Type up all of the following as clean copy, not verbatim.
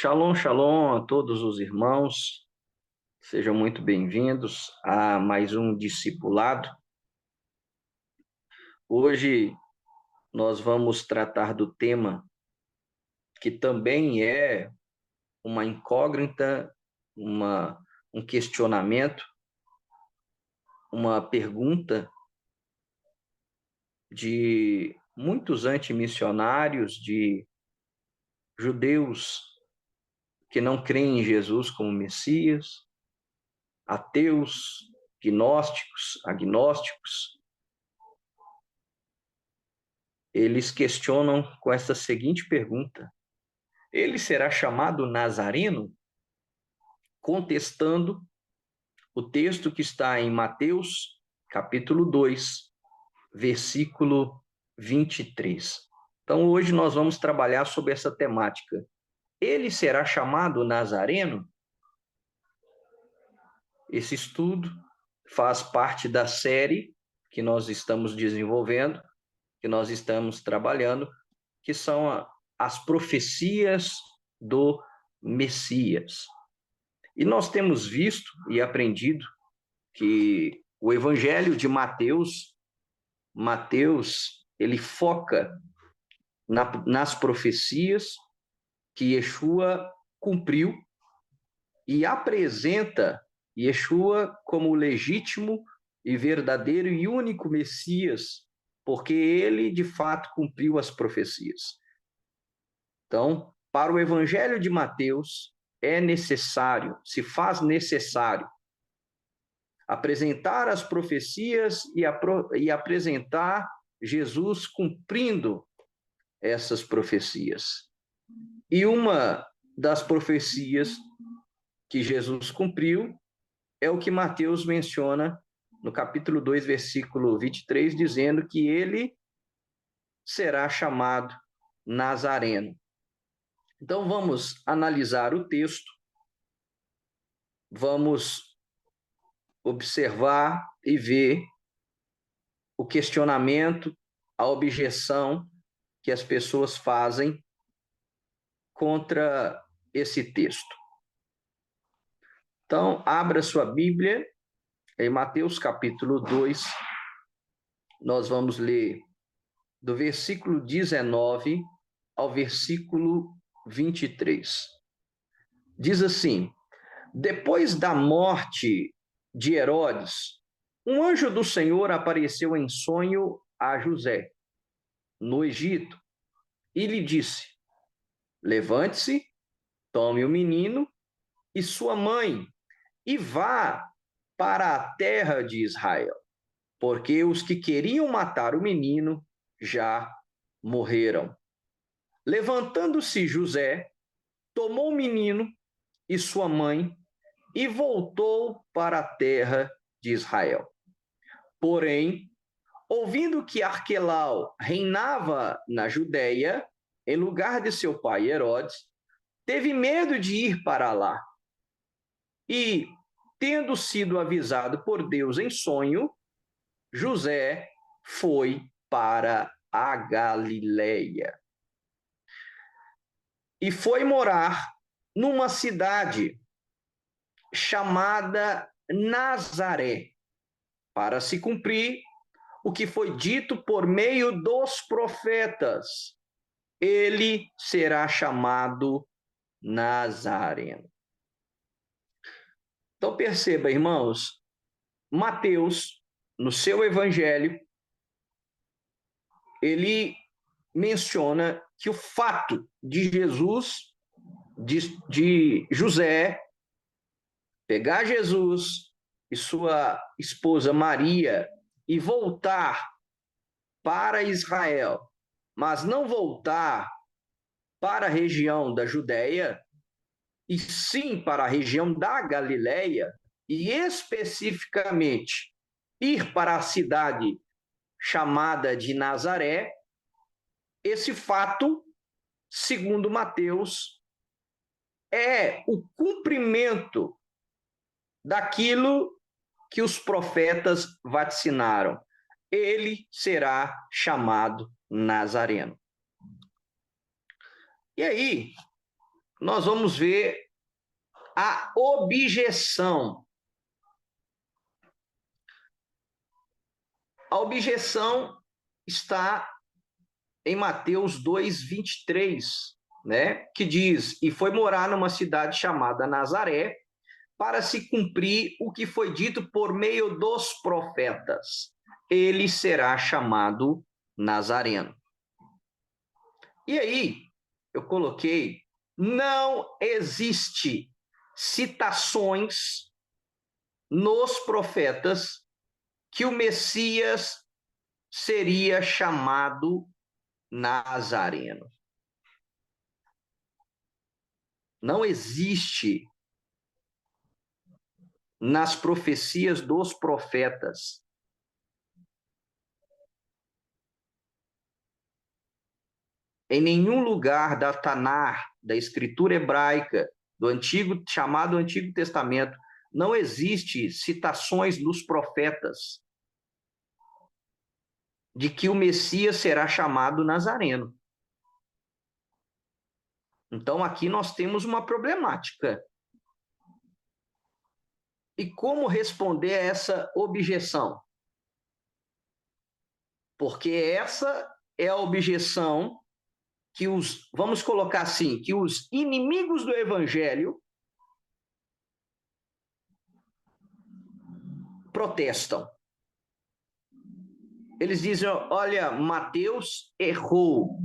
Shalom, shalom a todos os irmãos, sejam muito bem-vindos a mais um discipulado. Hoje nós vamos tratar do tema que também é uma incógnita, um questionamento, uma pergunta de muitos antimissionários, de judeus que não creem em Jesus como Messias, ateus, gnósticos, agnósticos. Eles questionam com essa seguinte pergunta: ele será chamado Nazareno? Contestando o texto que está em Mateus, capítulo 2, versículo 23. Então, hoje nós vamos trabalhar sobre essa temática. Ele será chamado Nazareno? Esse estudo faz parte da série que nós estamos desenvolvendo, que nós estamos trabalhando, que são as profecias do Messias. E nós temos visto e aprendido que o Evangelho de Mateus, ele foca nas profecias que Yeshua cumpriu e apresenta Yeshua como o legítimo e verdadeiro e único Messias, porque ele de fato cumpriu as profecias. Então, para o Evangelho de Mateus, é necessário, se faz necessário, apresentar as profecias e apresentar Jesus cumprindo essas profecias. E uma das profecias que Jesus cumpriu é o que Mateus menciona no capítulo 2, versículo 23, dizendo que ele será chamado Nazareno. Então, vamos analisar o texto, vamos observar e ver o questionamento, a objeção que as pessoas fazem contra esse texto. Então, abra sua Bíblia em Mateus capítulo 2, nós vamos ler do versículo 19 ao versículo 23. Diz assim: depois da morte de Herodes, um anjo do Senhor apareceu em sonho a José, no Egito, e lhe disse: levante-se, tome o menino e sua mãe, e vá para a terra de Israel, porque os que queriam matar o menino já morreram. Levantando-se José, tomou o menino e sua mãe e voltou para a terra de Israel. Porém, ouvindo que Arquelau reinava na Judéia, em lugar de seu pai Herodes, teve medo de ir para lá. E, tendo sido avisado por Deus em sonho, José foi para a Galileia. E foi morar numa cidade chamada Nazaré, para se cumprir o que foi dito por meio dos profetas: ele será chamado Nazareno. Então perceba, irmãos, Mateus, no seu evangelho, ele menciona que o fato de Jesus, de José, pegar Jesus e sua esposa Maria e voltar para Israel, mas não voltar para a região da Judéia, e sim para a região da Galileia, e especificamente ir para a cidade chamada de Nazaré, esse fato, segundo Mateus, é o cumprimento daquilo que os profetas vaticinaram. Ele será chamado Nazareno. E aí, nós vamos ver a objeção. A objeção está em Mateus 2:23, né? Que diz: "E foi morar numa cidade chamada Nazaré, para se cumprir o que foi dito por meio dos profetas. Ele será chamado Nazareno." E aí, eu coloquei: não existe citações nos profetas que o Messias seria chamado Nazareno. Não existe nas profecias dos profetas. Em nenhum lugar da Tanar, da escritura hebraica, do antigo, chamado Antigo Testamento, não existe citações dos profetas de que o Messias será chamado Nazareno. Então aqui nós temos uma problemática. E como responder a essa objeção? Porque essa é a objeção que vamos colocar assim, que os inimigos do evangelho protestam. Eles dizem: olha, Mateus errou.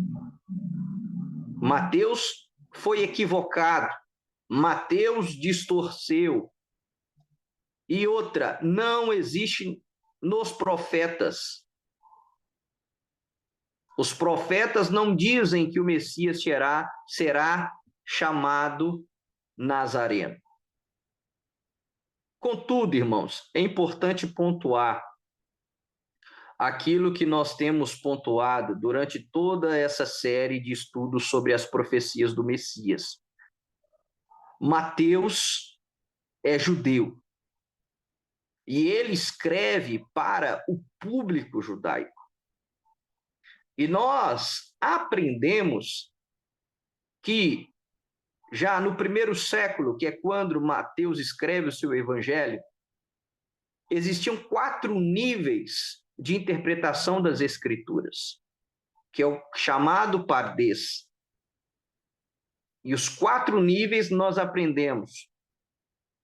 Mateus foi equivocado. Mateus distorceu. E outra, não existe nos profetas. Os profetas não dizem que o Messias será chamado Nazareno. Contudo, irmãos, é importante pontuar aquilo que nós temos pontuado durante toda essa série de estudos sobre as profecias do Messias. Mateus é judeu e ele escreve para o público judaico. E nós aprendemos que já no primeiro século, que é quando Mateus escreve o seu evangelho, existiam 4 níveis de interpretação das escrituras, que é o chamado pardês. E os 4 níveis nós aprendemos,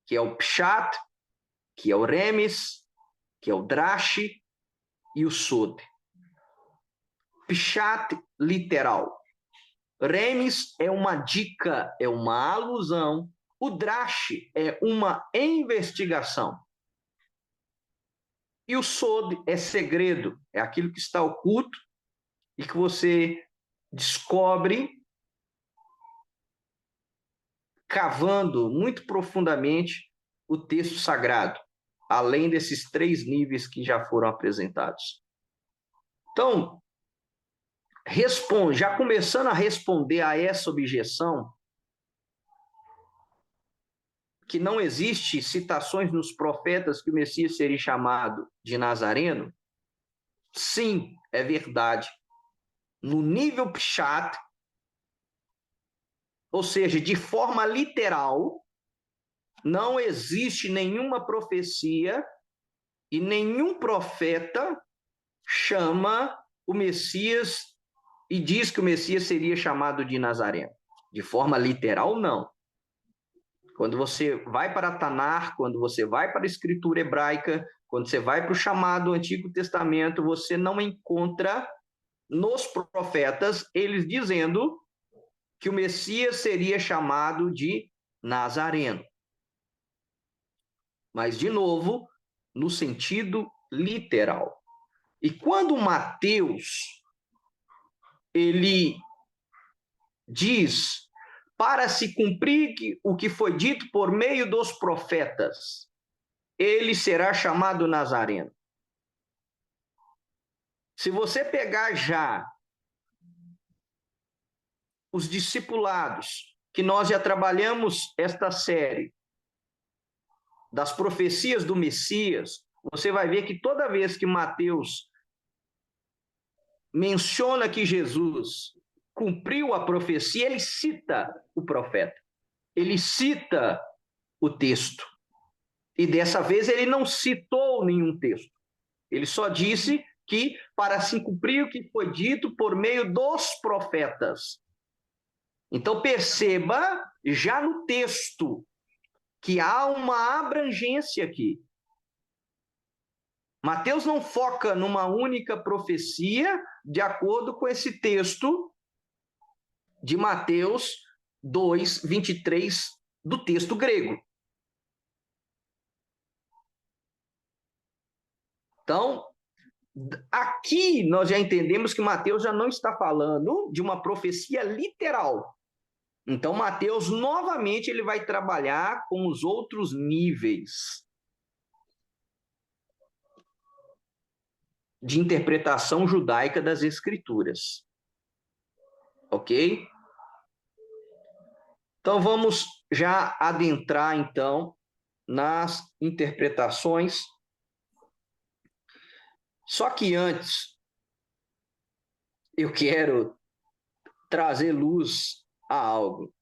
que é o pshat, que é o remes, que é o drashi e o sod. Pshat, literal. Remes é uma dica, é uma alusão. O drashi é uma investigação. E o sod é segredo, é aquilo que está oculto e que você descobre cavando muito profundamente o texto sagrado, além desses 3 níveis que já foram apresentados. Então, já começando a responder a essa objeção, que não existe citações nos profetas que o Messias seria chamado de Nazareno, sim, é verdade. No nível pshat, ou seja, de forma literal, não existe nenhuma profecia e nenhum profeta chama o Messias e diz que o Messias seria chamado de Nazareno. De forma literal, não. Quando você vai para Tanar, quando você vai para a escritura hebraica, quando você vai para o chamado Antigo Testamento, você não encontra nos profetas eles dizendo que o Messias seria chamado de Nazareno. Mas, de novo, no sentido literal. E quando Mateus ele diz: para se cumprir o que foi dito por meio dos profetas, ele será chamado Nazareno. Se você pegar já os discipulados, que nós já trabalhamos esta série das profecias do Messias, você vai ver que toda vez que Mateus menciona que Jesus cumpriu a profecia, ele cita o profeta. ele cita o texto. E dessa vez ele não citou nenhum texto. Ele só disse que para se cumprir o que foi dito por meio dos profetas. Então perceba já no texto que há uma abrangência aqui. Mateus não foca numa única profecia de acordo com esse texto de Mateus 2, 23, do texto grego. Então, aqui nós já entendemos que Mateus já não está falando de uma profecia literal. Então, Mateus, novamente, ele vai trabalhar com os outros níveis de interpretação judaica das Escrituras. Ok? Então, vamos já adentrar, então, nas interpretações. Só que antes, eu quero trazer luz a algo.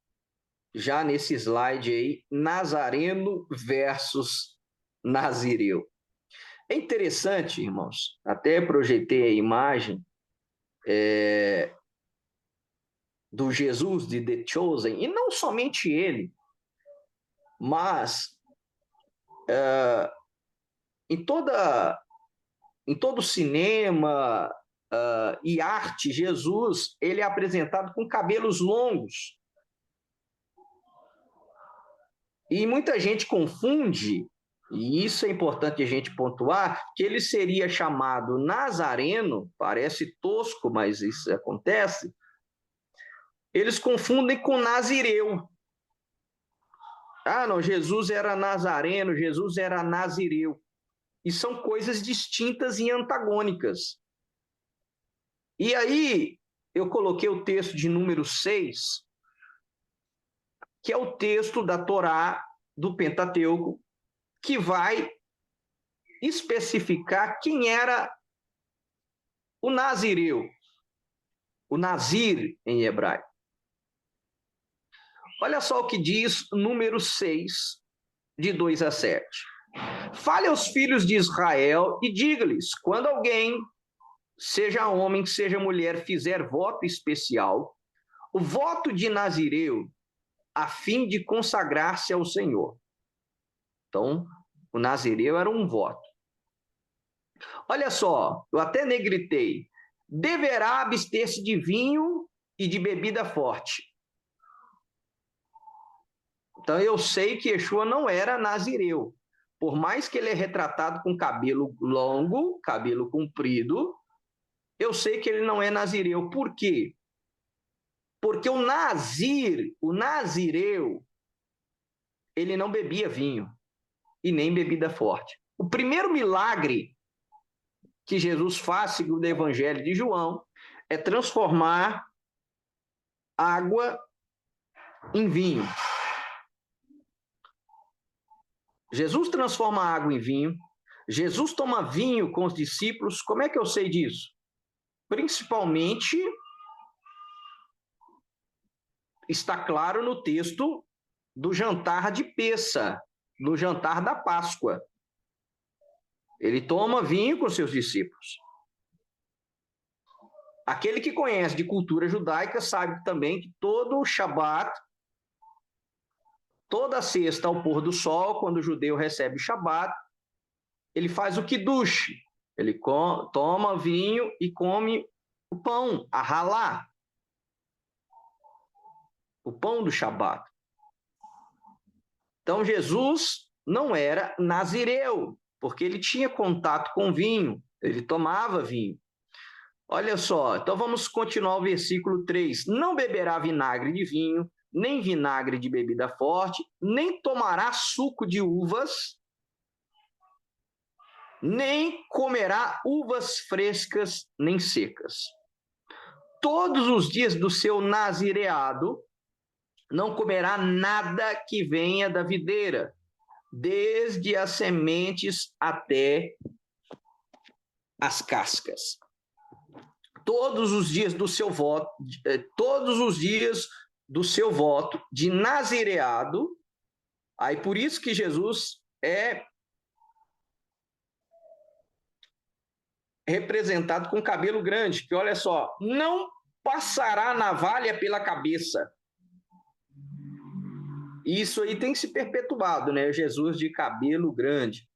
Já nesse slide aí, Nazareno versus Nazireu. É interessante, irmãos, até projetei a imagem do Jesus de The Chosen, e não somente ele, mas em todo cinema e arte, Jesus ele é apresentado com cabelos longos. E muita gente confunde, e isso é importante a gente pontuar, que ele seria chamado Nazareno, parece tosco, mas isso acontece. Eles confundem com Nazireu. Ah, não, Jesus era Nazareno, Jesus era Nazireu. E são coisas distintas e antagônicas. E aí, eu coloquei o texto de número 6, que é o texto da Torá, do Pentateuco, que vai especificar quem era o Nazireu, o Nazir em hebraico. Olha só o que diz número 6, de 2 a 7. Fale aos filhos de Israel e diga-lhes, quando alguém, seja homem, seja mulher, fizer voto especial, o voto de Nazireu, a fim de consagrar-se ao Senhor. Então, o Nazireu era um voto. Olha só, eu até negritei. Deverá abster-se de vinho e de bebida forte. Então, eu sei que Yeshua não era nazireu. Por mais que ele é retratado com cabelo longo, cabelo comprido, eu sei que ele não é nazireu. Por quê? Porque o nazireu, ele não bebia vinho e nem bebida forte. O primeiro milagre que Jesus faz, segundo o Evangelho de João, é transformar água em vinho. Jesus transforma a água em vinho. Jesus toma vinho com os discípulos. Como é que eu sei disso? Principalmente, está claro no texto do jantar de Pessa, do jantar da Páscoa. Ele toma vinho com seus discípulos. Aquele que conhece de cultura judaica sabe também que todo o Shabat, toda sexta ao pôr do sol, quando o judeu recebe o Shabat, ele faz o Kiddush. Ele toma vinho e come o pão, a halá, o pão do Shabat. Então, Jesus não era nazireu, porque ele tinha contato com vinho, ele tomava vinho. Olha só, então vamos continuar o versículo 3. Não beberá vinagre de vinho, nem vinagre de bebida forte, nem tomará suco de uvas, nem comerá uvas frescas nem secas. Todos os dias do seu nazireado, não comerá nada que venha da videira, desde as sementes até as cascas. Todos os dias do seu voto, todos os dias do seu voto de nazireado. Aí por isso que Jesus é representado com cabelo grande, que olha só, não passará navalha pela cabeça. Isso aí tem se perpetuado, né? Jesus de cabelo grande.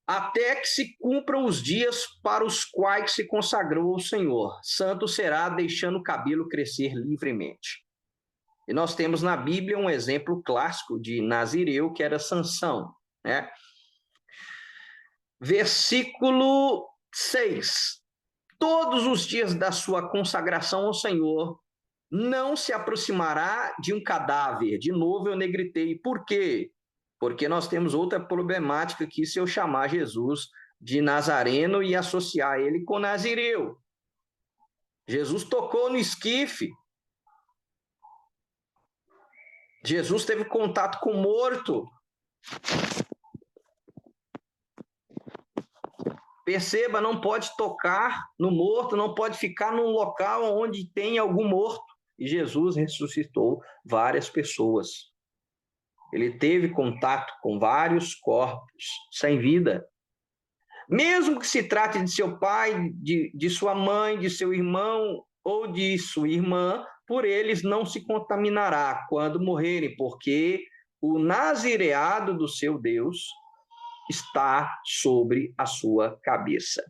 Até que se cumpram os dias para os quais se consagrou o Senhor. Santo será, deixando o cabelo crescer livremente. E nós temos na Bíblia um exemplo clássico de nazireu, que era Sansão, né? Versículo 6. Todos os dias da sua consagração ao Senhor, não se aproximará de um cadáver. De novo eu negritei. Por quê? Porque nós temos outra problemática aqui se eu chamar Jesus de Nazareno e associar ele com Nazireu. Jesus tocou no esquife. Jesus teve contato com o morto. Perceba, não pode tocar no morto, não pode ficar num local onde tem algum morto. E Jesus ressuscitou várias pessoas. Ele teve contato com vários corpos sem vida. Mesmo que se trate de seu pai, de sua mãe, de seu irmão ou de sua irmã, por eles não se contaminará quando morrerem, porque o nazireado do seu Deus está sobre a sua cabeça.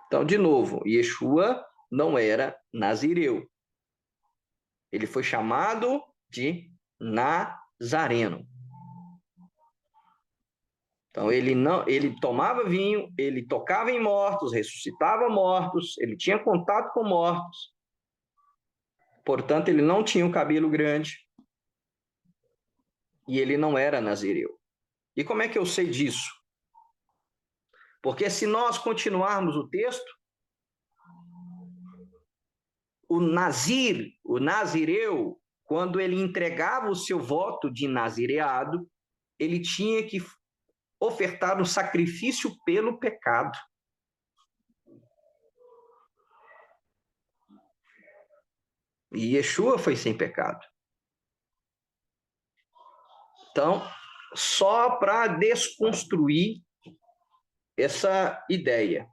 Então, de novo, Yeshua não era nazireu. Ele foi chamado de Nazareno. Então, ele tomava vinho, ele tocava em mortos, ressuscitava mortos, ele tinha contato com mortos. Portanto, ele não tinha o cabelo grande e ele não era nazireu. E como é que eu sei disso? Porque se nós continuarmos o texto, o nazireu, quando ele entregava o seu voto de nazireado, ele tinha que ofertar um sacrifício pelo pecado. E Yeshua foi sem pecado. Então, só para desconstruir essa ideia.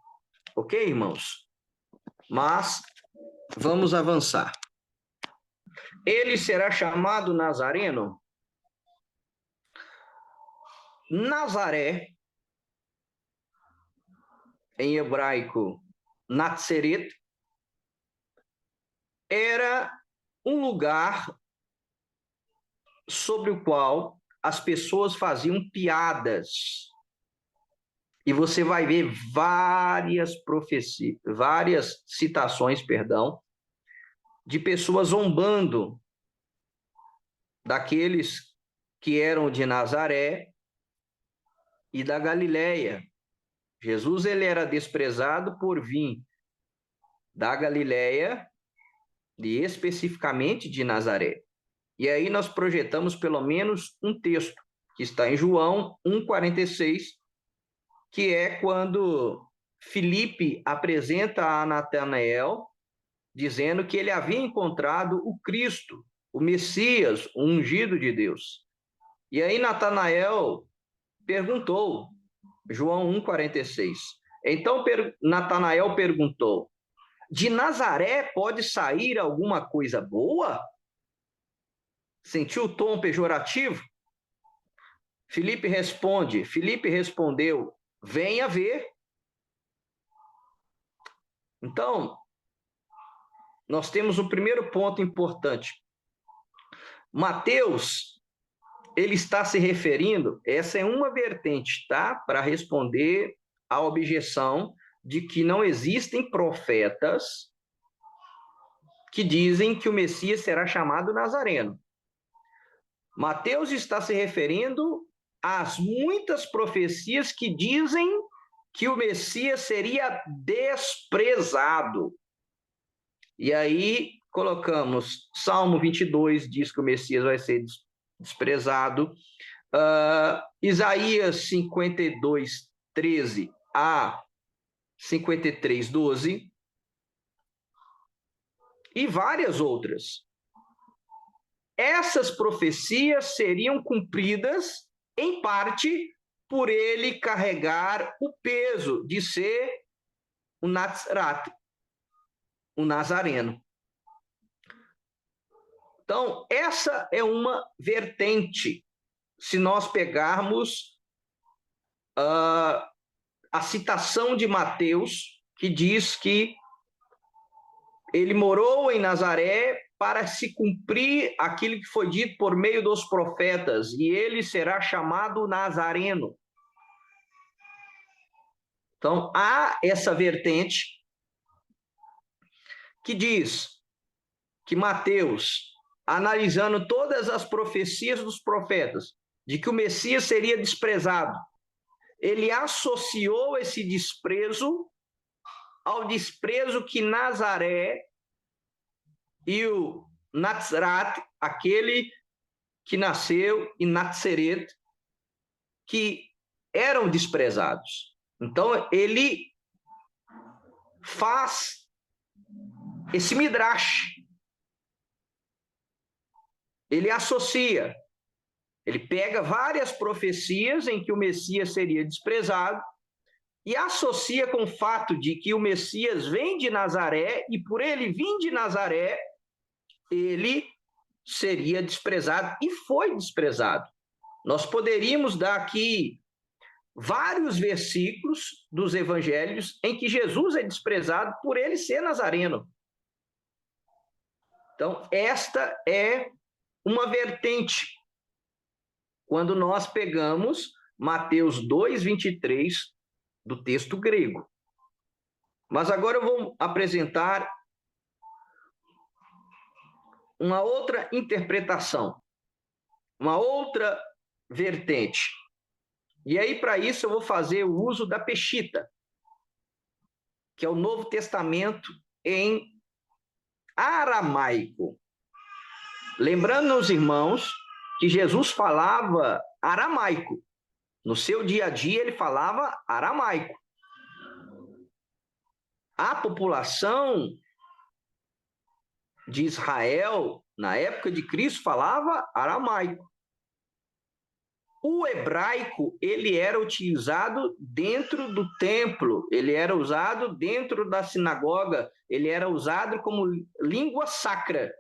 Ok, irmãos? Mas vamos avançar. Ele será chamado Nazareno. Nazaré, em hebraico, Natseret, era um lugar sobre o qual as pessoas faziam piadas. E você vai ver várias profecias, várias citações, de pessoas zombando daqueles que eram de Nazaré e da Galileia. Jesus ele era desprezado por vir da Galileia e especificamente de Nazaré. E aí nós projetamos pelo menos um texto que está em João 1,46, que é quando Filipe apresenta a Natanael, dizendo que ele havia encontrado o Cristo, o Messias, o ungido de Deus. E aí Natanael perguntou, João 1,46. Então Natanael perguntou, de Nazaré pode sair alguma coisa boa? Sentiu o tom pejorativo? Filipe respondeu, venha ver. Então, nós temos um primeiro ponto importante. Mateus, ele está se referindo, essa é uma vertente, tá? Para responder à objeção de que não existem profetas que dizem que o Messias será chamado Nazareno. Mateus está se referindo às muitas profecias que dizem que o Messias seria desprezado. E aí colocamos, Salmo 22 diz que o Messias vai ser desprezado, Isaías 52, 13 a 53, 12, e várias outras. essas profecias seriam cumpridas, em parte, por ele carregar o peso de ser o Nazarat, o Nazareno. Então, essa é uma vertente. Se nós pegarmos a citação de Mateus, que diz que ele morou em Nazaré para se cumprir aquilo que foi dito por meio dos profetas, e ele será chamado Nazareno. Então, há essa vertente que diz que Mateus, analisando todas as profecias dos profetas, de que o Messias seria desprezado, ele associou esse desprezo ao desprezo que Nazaré e o Nazarat, aquele que nasceu em Nazaret, que eram desprezados. Então, ele faz esse midrash. Ele associa. Ele pega várias profecias em que o Messias seria desprezado e associa com o fato de que o Messias vem de Nazaré e por ele vir de Nazaré, ele seria desprezado e foi desprezado. Nós poderíamos dar aqui vários versículos dos evangelhos em que Jesus é desprezado por ele ser nazareno. Então, esta é uma vertente. Quando nós pegamos Mateus 2:23 do texto grego. Mas agora eu vou apresentar uma outra interpretação, uma outra vertente. E aí, para isso, eu vou fazer o uso da Peshita, que é o Novo Testamento em aramaico. Lembrando aos irmãos que Jesus falava aramaico. No seu dia a dia, ele falava aramaico. A população de Israel, na época de Cristo, falava aramaico. O hebraico, ele era utilizado dentro do templo, ele era usado dentro da sinagoga, ele era usado como língua sacra.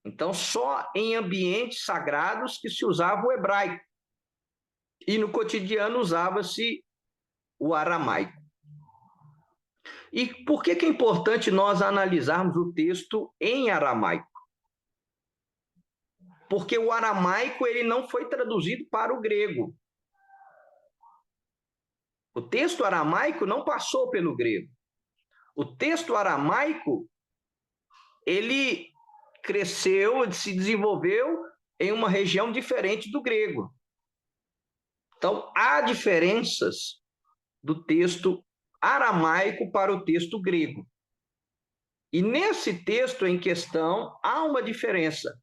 Então, só em ambientes sagrados que se usava o hebraico. E no cotidiano usava-se o aramaico. E por que é importante nós analisarmos o texto em aramaico? Porque o aramaico ele não foi traduzido para o grego. O texto aramaico não passou pelo grego. O texto aramaico, ele cresceu, se desenvolveu em uma região diferente do grego. Então, há diferenças do texto aramaico para o texto grego. E nesse texto em questão, há uma diferença.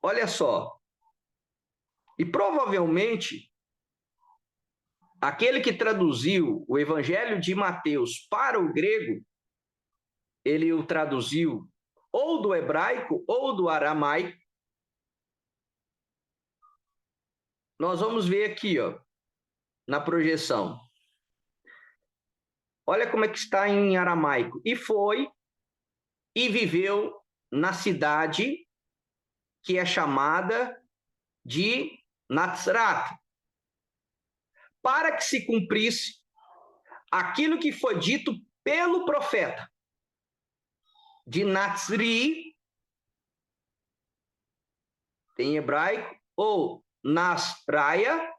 Olha só. E provavelmente, aquele que traduziu o Evangelho de Mateus para o grego, ele o traduziu ou do hebraico ou do aramaico. Nós vamos ver aqui, ó, na projeção. Olha como é que está em aramaico. E foi e viveu na cidade que é chamada de Nazaret, para que se cumprisse aquilo que foi dito pelo profeta. De Nazri, em hebraico, ou Nasraia,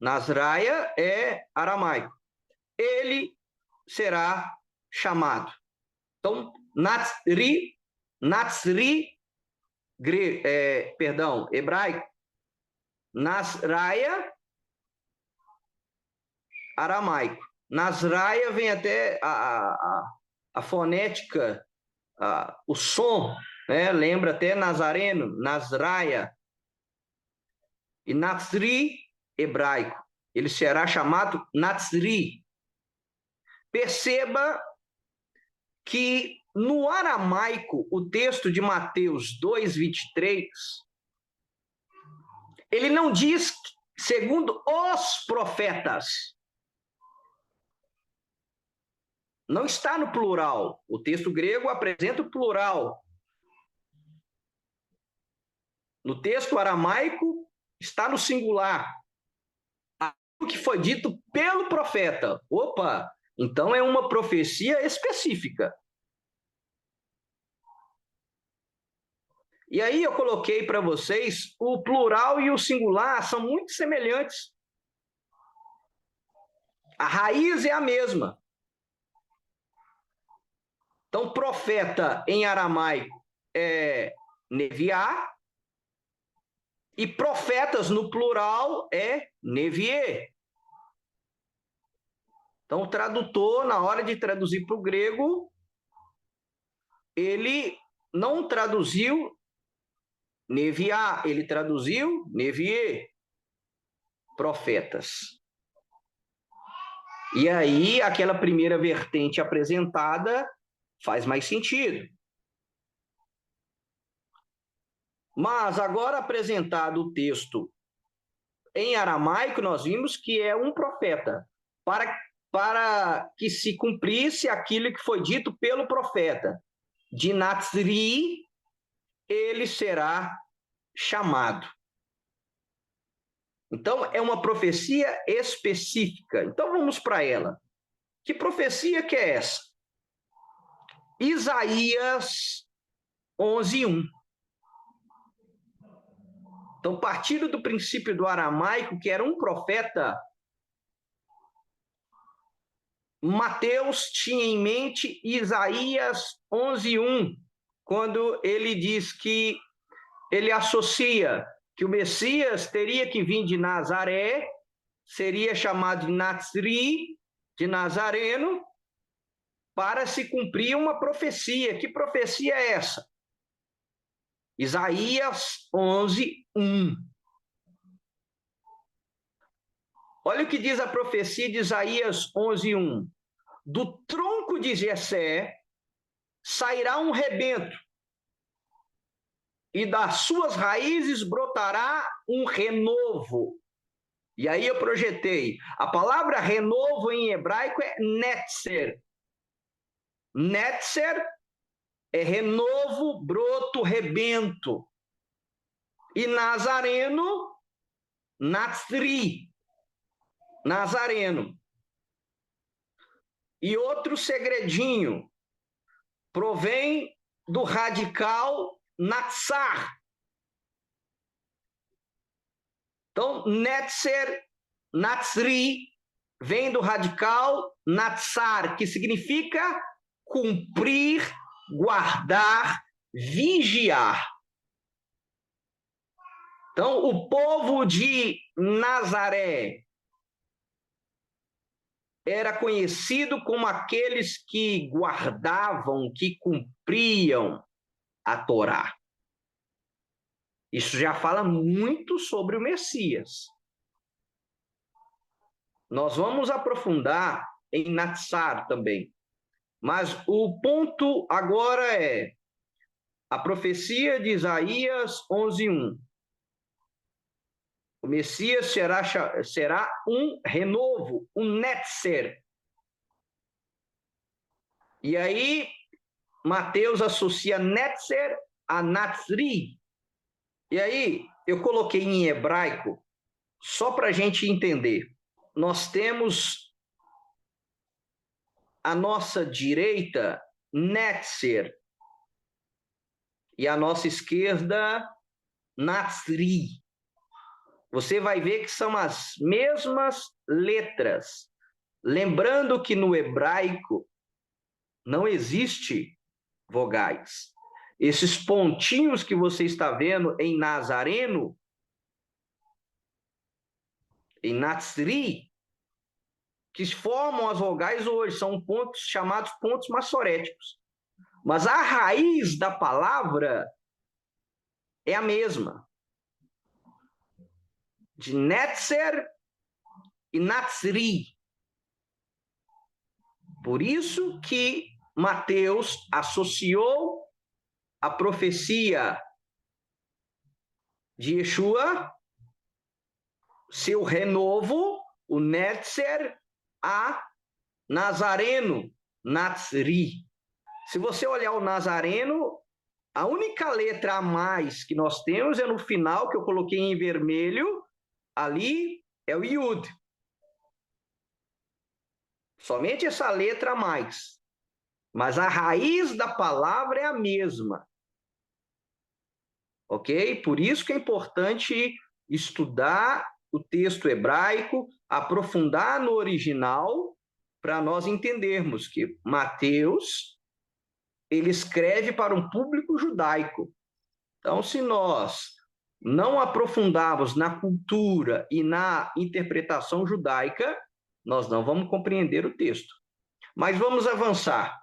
Nasraia é aramaico. Ele será chamado. Então, Nazri, hebraico, Nasraia, aramaico. Nasraia vem até a fonética, o som, né? Lembra até Nazareno, Nasraia. E Nazri, hebraico. Ele será chamado Nazri. Perceba que no aramaico, o texto de Mateus 2:23, ele não diz segundo os profetas. Não está no plural. O texto grego apresenta o plural. No texto aramaico, está no singular. O que foi dito pelo profeta. Opa, então é uma profecia específica. E aí eu coloquei para vocês, o plural e o singular são muito semelhantes. A raiz é a mesma. Então, profeta em aramaico é neviá, e profetas no plural é neviê. Então, o tradutor, na hora de traduzir para o grego, ele não traduziu neviá, ele traduziu neviê, profetas. E aí, aquela primeira vertente apresentada faz mais sentido. Mas agora apresentado o texto em aramaico, nós vimos que é um profeta, para que se cumprisse aquilo que foi dito pelo profeta. De Natsri, ele será chamado. Então, é uma profecia específica. Então, vamos para ela. Que profecia que é essa? Isaías 11:1. Então, partindo do princípio do aramaico, que era um profeta, Mateus tinha em mente Isaías 11:1, quando ele diz que ele associa que o Messias teria que vir de Nazaré, seria chamado de Natsri, de Nazareno, para se cumprir uma profecia. Que profecia é essa? Isaías 11:1. Olha o que diz a profecia de Isaías 11:1. Do tronco de Jessé sairá um rebento, e das suas raízes brotará um renovo. E aí eu projetei. A palavra renovo em hebraico é netzer. Netzer é renovo, broto, rebento. E Nazareno, Natsri, Nazareno. E outro segredinho, provém do radical Natsar. Então, Netzer, Natsri, vem do radical Natsar, que significa cumprir, guardar, vigiar. Então, o povo de Nazaré era conhecido como aqueles que guardavam, que cumpriam a Torá. Isso já fala muito sobre o Messias. Nós vamos aprofundar em Natsar também. Mas o ponto agora é a profecia de Isaías 11:1. O Messias será um renovo, um netzer. E aí, Mateus associa netzer a Natsri. E aí, eu coloquei em hebraico, só para a gente entender. Nós temos à nossa direita, netzer, e à nossa esquerda, Natsri. Você vai ver que são as mesmas letras. Lembrando que no hebraico não existe vogais. Esses pontinhos que você está vendo em Nazareno, em Natsri, que formam as vogais hoje, são pontos chamados pontos massoréticos. Mas a raiz da palavra é a mesma. De Netzer e Natsri. Por isso que Mateus associou a profecia de Yeshua, seu renovo, o Netzer, a Nazareno, Nazri. Se você olhar o Nazareno, a única letra a mais que nós temos é no final, que eu coloquei em vermelho, ali é o Yud. Somente essa letra a mais. Mas a raiz da palavra é a mesma. Ok? Por isso que é importante estudar o texto hebraico, aprofundar no original, para nós entendermos que Mateus, ele escreve para um público judaico. Então, se nós não aprofundarmos na cultura e na interpretação judaica, nós não vamos compreender o texto. Mas vamos avançar.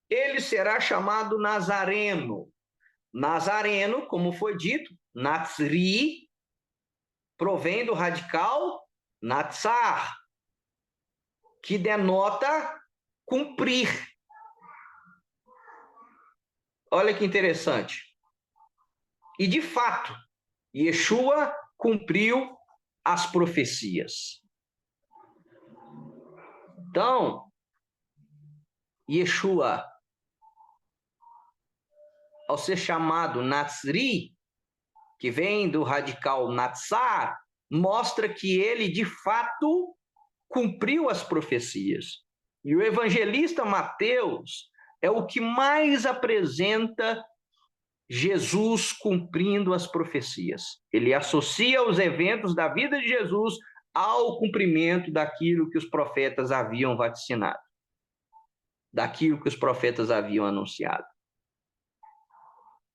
Ele será chamado Nazareno. Nazareno, como foi dito, Nazri, provém do radical Natsar, que denota cumprir. Olha que interessante. E, de fato, Yeshua cumpriu as profecias. Então, Yeshua, ao ser chamado Nazri, que vem do radical Natsar, mostra que ele, de fato, cumpriu as profecias. E o evangelista Mateus é o que mais apresenta Jesus cumprindo as profecias. Ele associa os eventos da vida de Jesus ao cumprimento daquilo que os profetas haviam vaticinado, daquilo que os profetas haviam anunciado.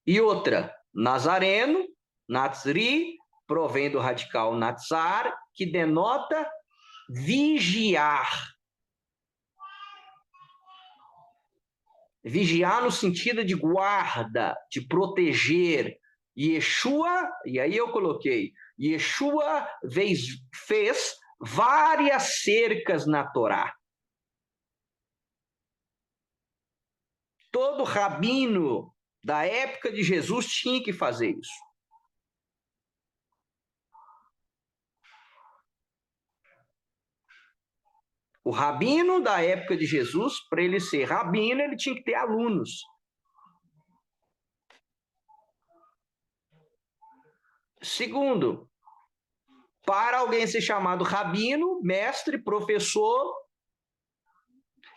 E outra, Nazareno, Nazri, provém do radical Natsar, que denota vigiar. Vigiar no sentido de guarda, de proteger. Yeshua, e aí eu coloquei, Yeshua fez várias cercas na Torá. Todo rabino da época de Jesus tinha que fazer isso. O rabino da época de Jesus, para ele ser rabino, ele tinha que ter alunos. Segundo, para alguém ser chamado rabino, mestre, professor,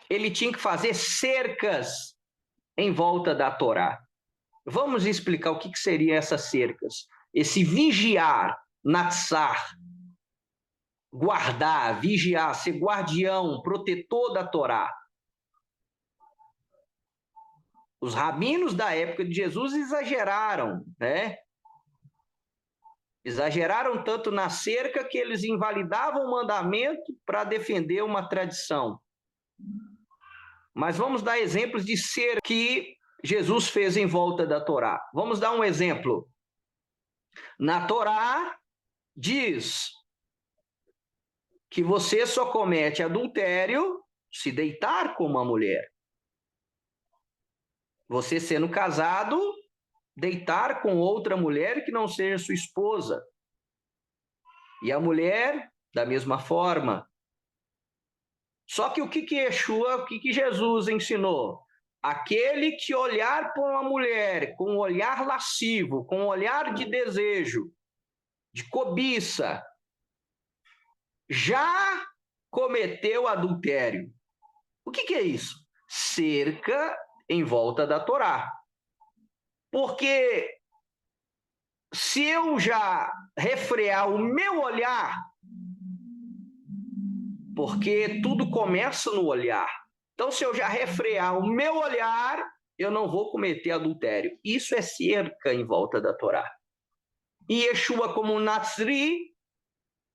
ele tinha que fazer cercas em volta da Torá. Vamos explicar o que seriam essas cercas. Esse vigiar, natsar, guardar, vigiar, ser guardião, protetor da Torá. Os rabinos da época de Jesus exageraram, né? Exageraram tanto na cerca que eles invalidavam o mandamento para defender uma tradição. Mas vamos dar exemplos de cerca que Jesus fez em volta da Torá. Vamos dar um exemplo. Na Torá, diz que você só comete adultério se deitar com uma mulher. Você sendo casado, deitar com outra mulher que não seja sua esposa. E a mulher, da mesma forma. Só que o que Yeshua, o que Jesus ensinou? Aquele que olhar para uma mulher com um olhar lascivo, com um olhar de desejo, de cobiça, já cometeu adultério. O que é isso? Cerca em volta da Torá. Porque se eu já refrear o meu olhar, porque tudo começa no olhar. Então, se eu já refrear o meu olhar, eu não vou cometer adultério. Isso é cerca em volta da Torá. E Yeshua, como Nazri,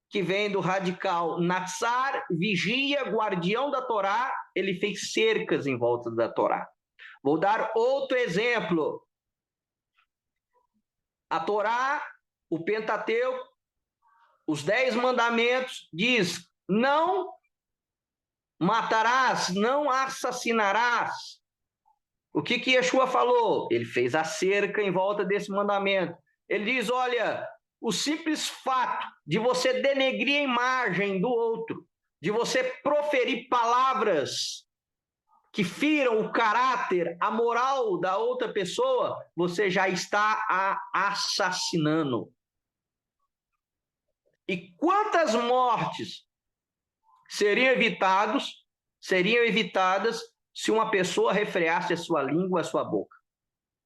que vem do radical Natsar, vigia, guardião da Torá, ele fez cercas em volta da Torá. Vou dar outro exemplo. A Torá, o Pentateuco, os 10 mandamentos, diz: não matarás, não assassinarás. O que Yeshua falou? Ele fez a cerca em volta desse mandamento. Ele diz, olha, o simples fato de você denegrir a imagem do outro, de você proferir palavras que firam o caráter, a moral da outra pessoa, você já está a assassinando. E quantas mortes seriam evitadas se uma pessoa refreasse a sua língua, a sua boca,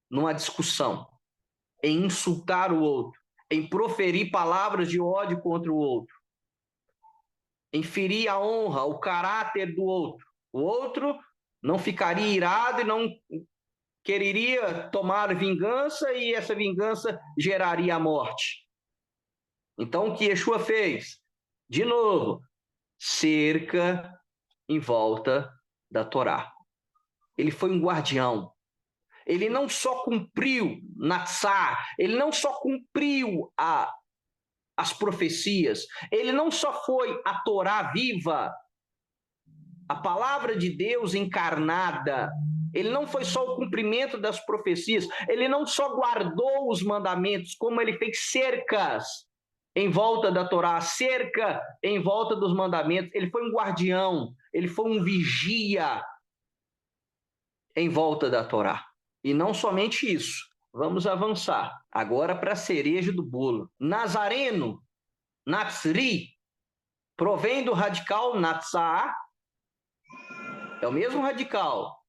numa discussão, em insultar o outro, em proferir palavras de ódio contra o outro, em ferir a honra, o caráter do outro. O outro não ficaria irado e não quereria tomar vingança, e essa vingança geraria a morte. Então, o que Yeshua fez? De novo, cerca em volta da Torá. Ele foi um guardião. Ele não só cumpriu Natsá, ele não só cumpriu as profecias, ele não só foi a Torá viva, a palavra de Deus encarnada, ele não foi só o cumprimento das profecias, ele não só guardou os mandamentos, como ele fez cercas em volta da Torá, cerca em volta dos mandamentos. Ele foi um guardião, ele foi um vigia em volta da Torá. E não somente isso. Vamos avançar agora para a cereja do bolo. Nazareno, Natsri, provém do radical Natsá, é o mesmo radical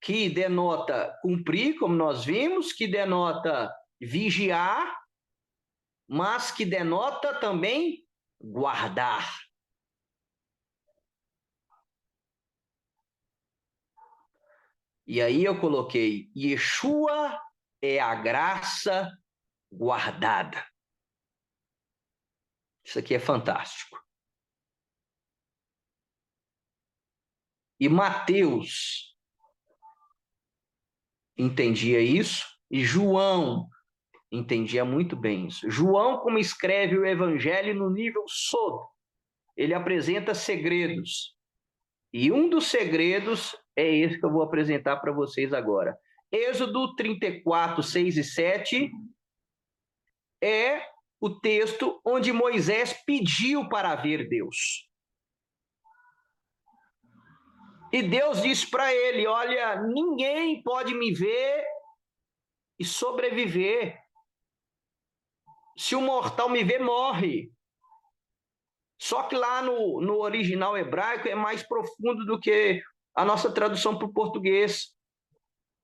que denota cumprir, como nós vimos, que denota vigiar, mas que denota também guardar. E aí eu coloquei, Yeshua é a graça guardada. Isso aqui é fantástico. E Mateus entendia isso, e João entendia muito bem isso. João, como escreve o Evangelho no nível sod, ele apresenta segredos. E um dos segredos é esse que eu vou apresentar para vocês agora. Êxodo 34, 6 e 7 é o texto onde Moisés pediu para ver Deus. E Deus disse para ele, olha, ninguém pode me ver e sobreviver. Se o mortal me ver, morre. Só que lá no original hebraico é mais profundo do que a nossa tradução para o português.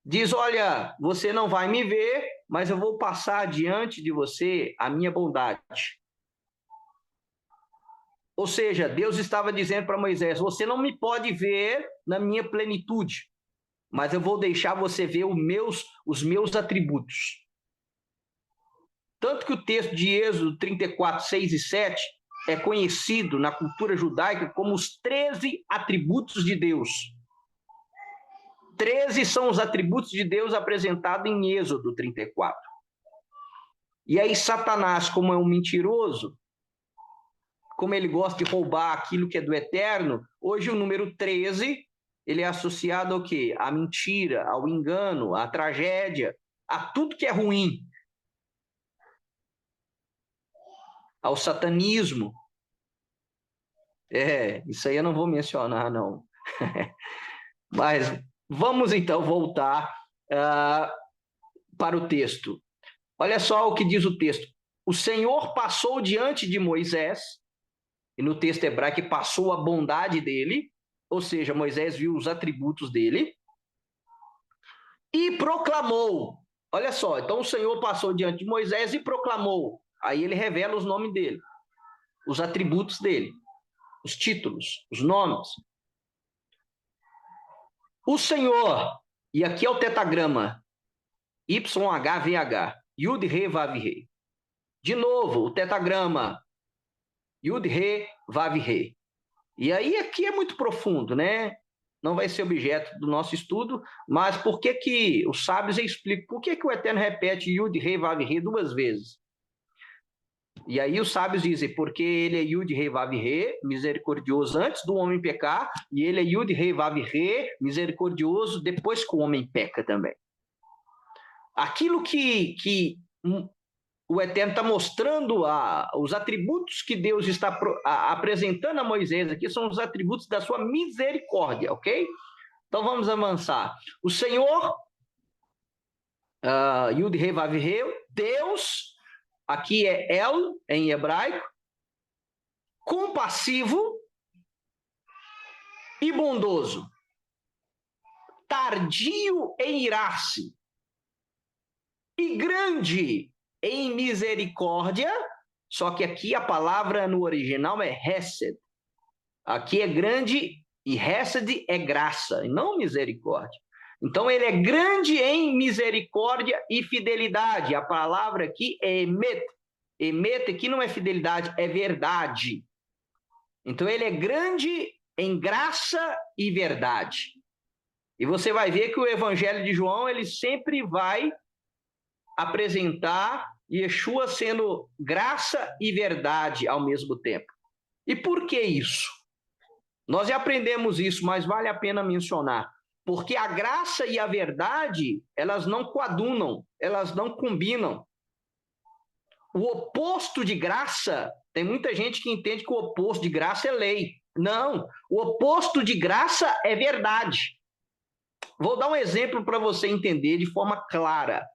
Diz, olha, você não vai me ver, mas eu vou passar diante de você a minha bondade. Ou seja, Deus estava dizendo para Moisés, você não me pode ver na minha plenitude, mas eu vou deixar você ver os meus atributos. Tanto que o texto de Êxodo 34, 6 e 7 é conhecido na cultura judaica como os 13 atributos de Deus. 13 são os atributos de Deus apresentados em Êxodo 34. E aí Satanás, como é um mentiroso, como ele gosta de roubar aquilo que é do eterno, hoje o número 13, ele é associado ao quê? À mentira, ao engano, à tragédia, a tudo que é ruim. Ao satanismo. Isso aí eu não vou mencionar, não. Mas vamos então voltar para o texto. Olha só o que diz o texto. O Senhor passou diante de Moisés, e no texto hebraico passou a bondade dele, ou seja, Moisés viu os atributos dele, e proclamou. Olha só, então o Senhor passou diante de Moisés e proclamou. Aí ele revela os nomes dele, os atributos dele, os títulos, os nomes. O Senhor, e aqui é o tetagrama, YHVH, Yud Re Vav Re. De novo, o tetagrama, Yud Re Vav Re. E aí aqui é muito profundo, né? Não vai ser objeto do nosso estudo, mas por que os sábios explicam, por que o Eterno repete Yud Re Vav Re 2 vezes? E aí os sábios dizem, porque ele é Yud Rei Vav Re, misericordioso antes do homem pecar, e ele é Yud Rei Vav Re, misericordioso depois que o homem peca também. Aquilo que o Eterno está mostrando, os atributos que Deus está apresentando a Moisés aqui, são os atributos da sua misericórdia, ok? Então vamos avançar. O Senhor, Yud Rei Vav Re, Deus, aqui é El, em hebraico, compassivo e bondoso, tardio em irar-se e grande em misericórdia, só que aqui a palavra no original é hesed. Aqui é grande e hesed é graça, e não misericórdia. Então ele é grande em misericórdia e fidelidade. A palavra aqui é emet. Emet aqui não é fidelidade, é verdade. Então ele é grande em graça e verdade. E você vai ver que o Evangelho de João, ele sempre vai apresentar Yeshua sendo graça e verdade ao mesmo tempo. E por que isso? Nós já aprendemos isso, mas vale a pena mencionar. Porque a graça e a verdade, elas não coadunam, elas não combinam. O oposto de graça, tem muita gente que entende que o oposto de graça é lei. Não, o oposto de graça é verdade. Vou dar um exemplo para você entender de forma clara.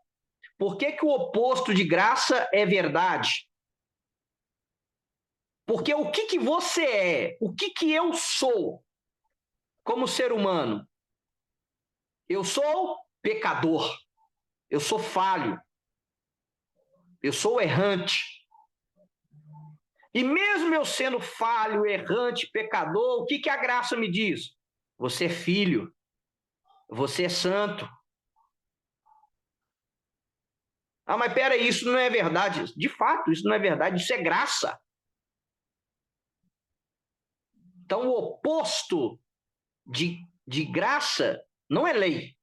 Por que o oposto de graça é verdade? Porque o que você é, o que eu sou como ser humano? Eu sou pecador, eu sou falho, eu sou errante. E mesmo eu sendo falho, errante, pecador, o que a graça me diz? Você é filho, você é santo. Ah, mas peraí, isso não é verdade. De fato, isso não é verdade, isso é graça. Então, o oposto de graça não é lei.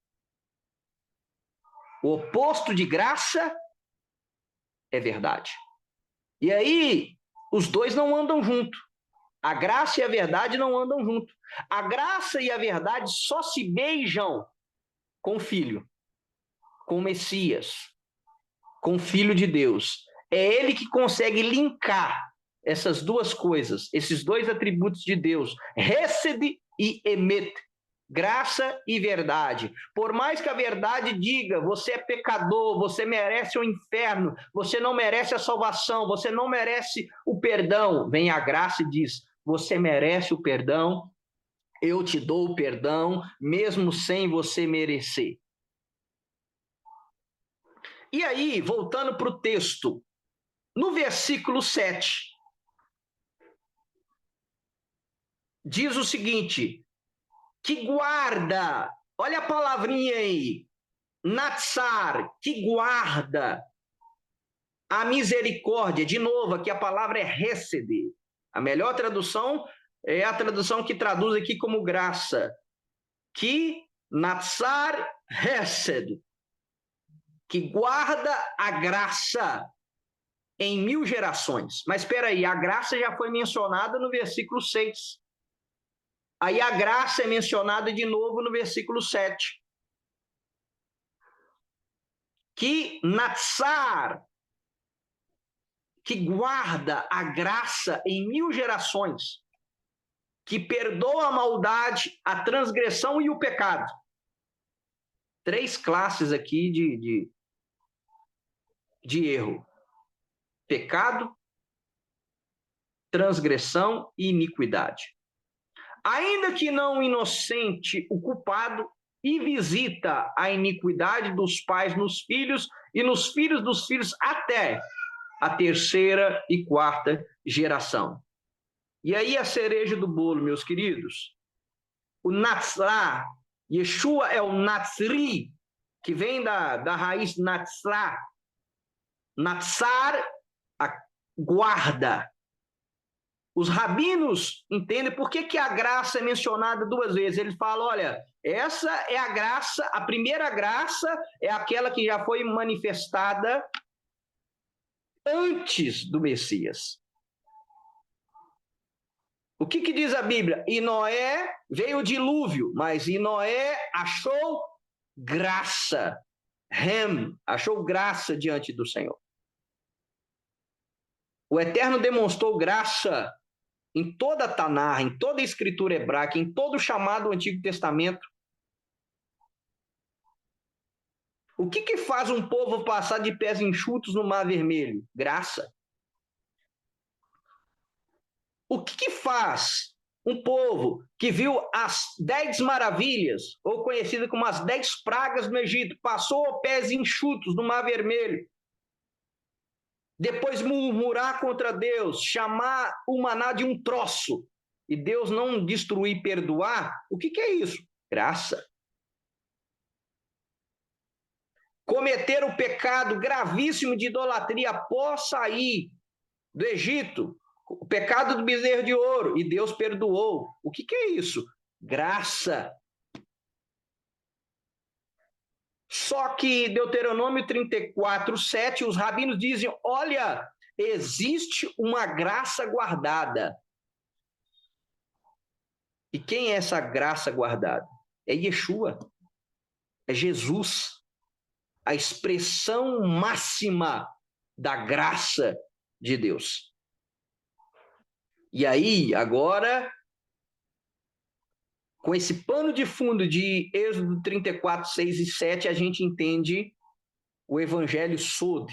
O oposto de graça é verdade. E aí, os dois não andam junto. A graça e a verdade não andam junto. A graça e a verdade só se beijam com o Filho, com o Messias, com o Filho de Deus. É ele que consegue linkar essas duas coisas, esses dois atributos de Deus, Hesed e Emet, graça e verdade. Por mais que a verdade diga, você é pecador, você merece o inferno, você não merece a salvação, você não merece o perdão, vem a graça e diz, você merece o perdão, eu te dou o perdão, mesmo sem você merecer. E aí, voltando para o texto, no versículo 7, diz o seguinte, que guarda, olha a palavrinha aí, natsar, que guarda a misericórdia. De novo, aqui a palavra é hesed. A melhor tradução é a tradução que traduz aqui como graça. Que natsar hesed, que guarda a graça em 1000 gerações. Mas espera aí, a graça já foi mencionada no versículo 6. Aí a graça é mencionada de novo no versículo 7. Que natsar, que guarda a graça em 1000 gerações, que perdoa a maldade, a transgressão e o pecado. 3 classes aqui de erro. Pecado, transgressão e iniquidade. Ainda que não inocente o culpado, e visita a iniquidade dos pais nos filhos e nos filhos dos filhos até a 3ª e 4ª geração. E aí a cereja do bolo, meus queridos, o Natsar, Yeshua é o Natsri, que vem da raiz Natsar. Natsar, a guarda. Os rabinos entendem por que a graça é mencionada 2 vezes. Eles falam, olha, essa é a graça, a primeira graça é aquela que já foi manifestada antes do Messias. O que diz a Bíblia? E Noé, veio o dilúvio, mas e Noé achou graça. Achou graça diante do Senhor. O Eterno demonstrou graça em toda a Tanar, em toda a escritura hebraica, em todo o chamado do Antigo Testamento. O que faz um povo passar de pés enxutos no Mar Vermelho? Graça. O que faz um povo que viu as 10 maravilhas, ou conhecida como as 10 pragas no Egito, passou a pés enxutos no Mar Vermelho, depois murmurar contra Deus, chamar o maná de um troço, e Deus não destruir e perdoar? O que é isso? Graça. Cometer o pecado gravíssimo de idolatria após sair do Egito, o pecado do bezerro de ouro, e Deus perdoou. O que é isso? Graça. Só que Deuteronômio 34, 7, os rabinos dizem, olha, existe uma graça guardada. E quem é essa graça guardada? É Yeshua, é Jesus, a expressão máxima da graça de Deus. E aí, agora, com esse pano de fundo de Êxodo 34, 6 e 7, a gente entende o Evangelho Sod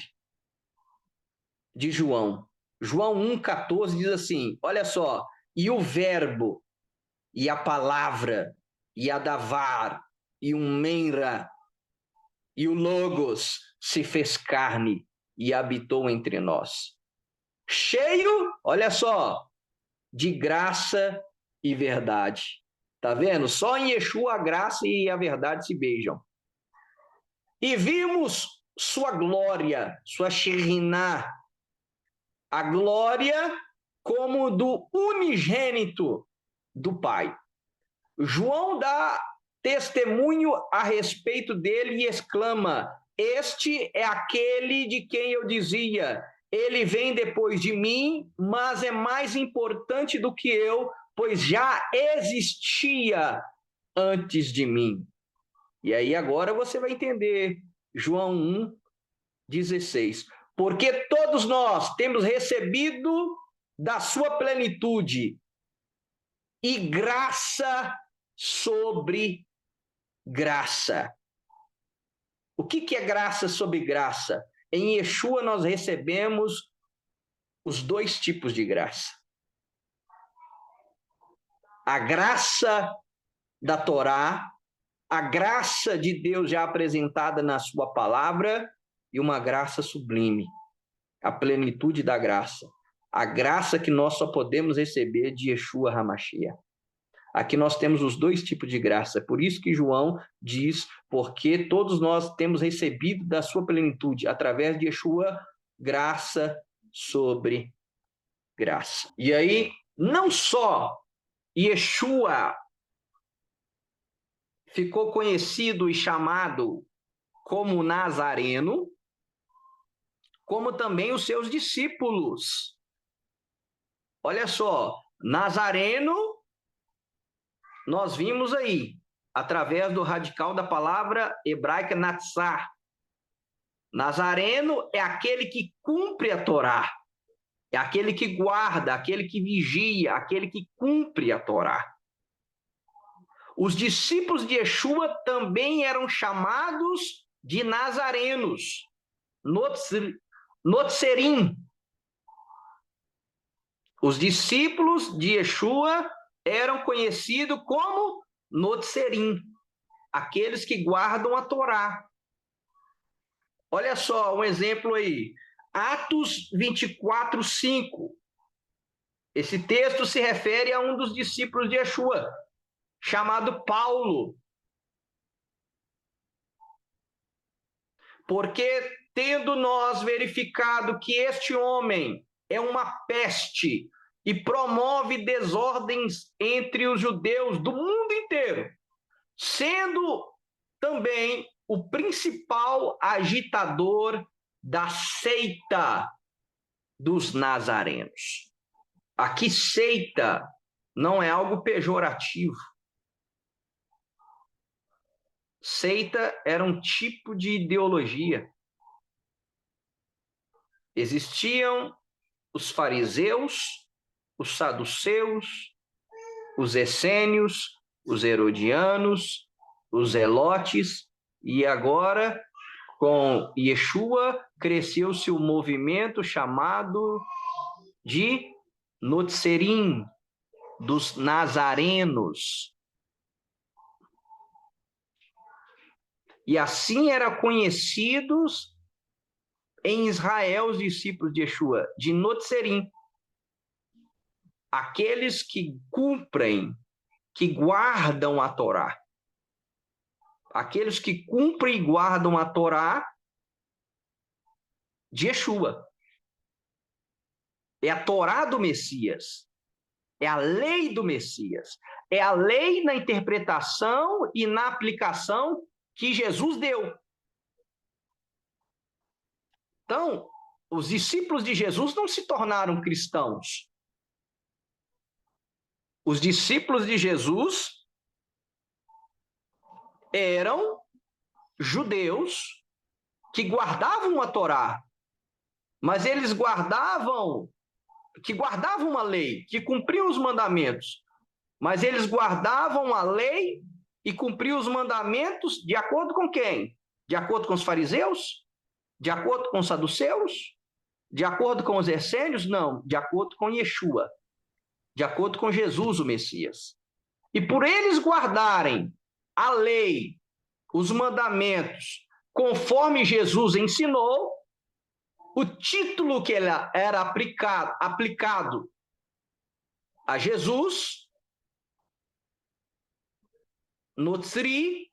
de João. João 1,14 diz assim, olha só, e o verbo, e a palavra, e a davar, e o menra, e o logos se fez carne e habitou entre nós. Cheio, olha só, de graça e verdade. Tá vendo? Só em Yeshua a graça e a verdade se beijam. E vimos sua glória, sua Shekhinah, a glória como do unigênito do Pai. João dá testemunho a respeito dele e exclama, este é aquele de quem eu dizia, ele vem depois de mim, mas é mais importante do que eu, pois já existia antes de mim. E aí agora você vai entender João 1,16. Porque todos nós temos recebido da sua plenitude e graça sobre graça. O que é graça sobre graça? Em Yeshua nós recebemos os dois tipos de graça. A graça da Torá, a graça de Deus já apresentada na sua palavra, e uma graça sublime, a plenitude da graça. A graça que nós só podemos receber de Yeshua HaMashiach. Aqui nós temos os dois tipos de graça. Por isso que João diz, porque todos nós temos recebido da sua plenitude, através de Yeshua, graça sobre graça. E aí, não só Yeshua ficou conhecido e chamado como Nazareno, como também os seus discípulos. Olha só, Nazareno, nós vimos aí, através do radical da palavra hebraica natsar. Nazareno é aquele que cumpre a Torá, é aquele que guarda, aquele que vigia, aquele que cumpre a Torá. Os discípulos de Yeshua também eram chamados de nazarenos, notzerim. Os discípulos de Yeshua eram conhecidos como notzerim, aqueles que guardam a Torá. Olha só um exemplo aí, Atos 24, 5. Esse texto se refere a um dos discípulos de Yeshua, chamado Paulo. Porque, tendo nós verificado que este homem é uma peste e promove desordens entre os judeus do mundo inteiro, sendo também o principal agitador da seita dos nazarenos. Aqui, seita não é algo pejorativo. Seita era um tipo de ideologia. Existiam os fariseus, os saduceus, os essênios, os herodianos, os zelotes, e agora, com Yeshua, cresceu-se o movimento chamado de Notzerim, dos nazarenos. E assim eram conhecidos em Israel os discípulos de Yeshua, de Notzerim. Aqueles que cumprem, que guardam a Torá. Aqueles que cumprem e guardam a Torá de Yeshua. É a Torá do Messias. É a lei do Messias. É a lei na interpretação e na aplicação que Jesus deu. Então, os discípulos de Jesus não se tornaram cristãos. Os discípulos de Jesus eram judeus que guardavam a Torá, mas eles guardavam a lei, que cumpriam os mandamentos, mas eles guardavam a lei e cumpriam os mandamentos de acordo com quem? De acordo com os fariseus? De acordo com os saduceus? De acordo com os essênios? Não, de acordo com Yeshua, de acordo com Jesus, o Messias. E por eles guardarem a lei, os mandamentos, conforme Jesus ensinou, o título que era aplicado a Jesus, Notzri,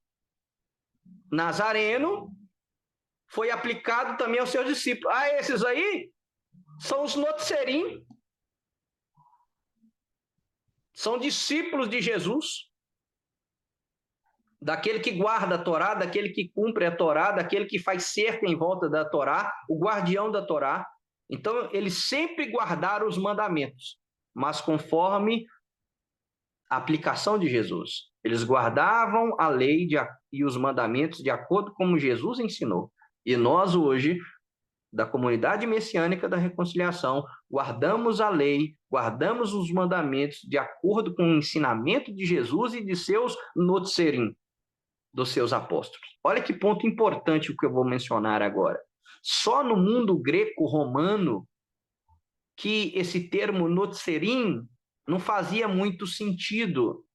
Nazareno, foi aplicado também aos seus discípulos. Ah, esses aí são os Notzerim, são discípulos de Jesus, daquele que guarda a Torá, daquele que cumpre a Torá, daquele que faz cerca em volta da Torá, o guardião da Torá. Então, eles sempre guardaram os mandamentos, mas conforme a aplicação de Jesus. Eles guardavam a lei e os mandamentos de acordo com como Jesus ensinou. E nós hoje, da comunidade messiânica da reconciliação, guardamos a lei, guardamos os mandamentos de acordo com o ensinamento de Jesus e de seus notzerim, dos seus apóstolos. Olha que ponto importante o que eu vou mencionar agora. Só no mundo greco-romano que esse termo notzerim não fazia muito sentido.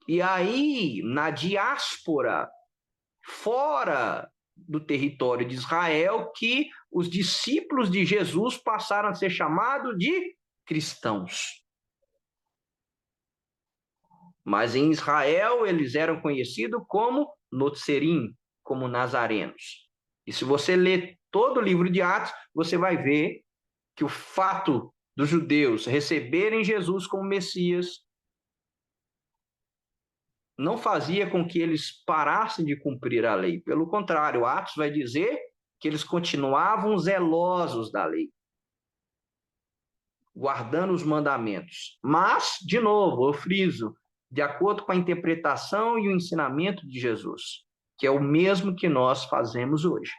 E aí, na diáspora, fora do território de Israel, que os discípulos de Jesus passaram a ser chamados de cristãos. Mas em Israel, eles eram conhecidos como Notzerim, como nazarenos. E se você ler todo o livro de Atos, você vai ver que o fato dos judeus receberem Jesus como Messias não fazia com que eles parassem de cumprir a lei. Pelo contrário, Atos vai dizer que eles continuavam zelosos da lei, guardando os mandamentos. Mas, de novo, eu friso, de acordo com a interpretação e o ensinamento de Jesus, que é o mesmo que nós fazemos hoje.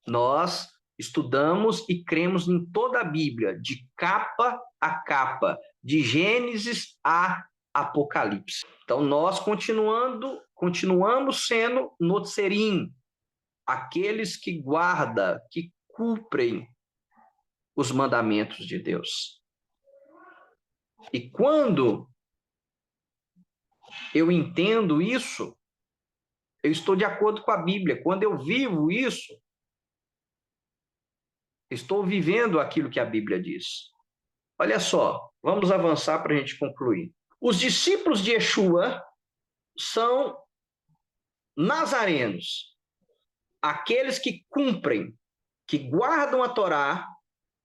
Nós estudamos e cremos em toda a Bíblia, de capa a capa, de Gênesis a Apocalipse. Então, nós continuamos sendo Notzerim, aqueles que guardam, que cumprem os mandamentos de Deus. E quando eu entendo isso, eu estou de acordo com a Bíblia. Quando eu vivo isso, estou vivendo aquilo que a Bíblia diz. Olha só, vamos avançar para a gente concluir. Os discípulos de Yeshua são nazarenos, aqueles que cumprem, que guardam a Torá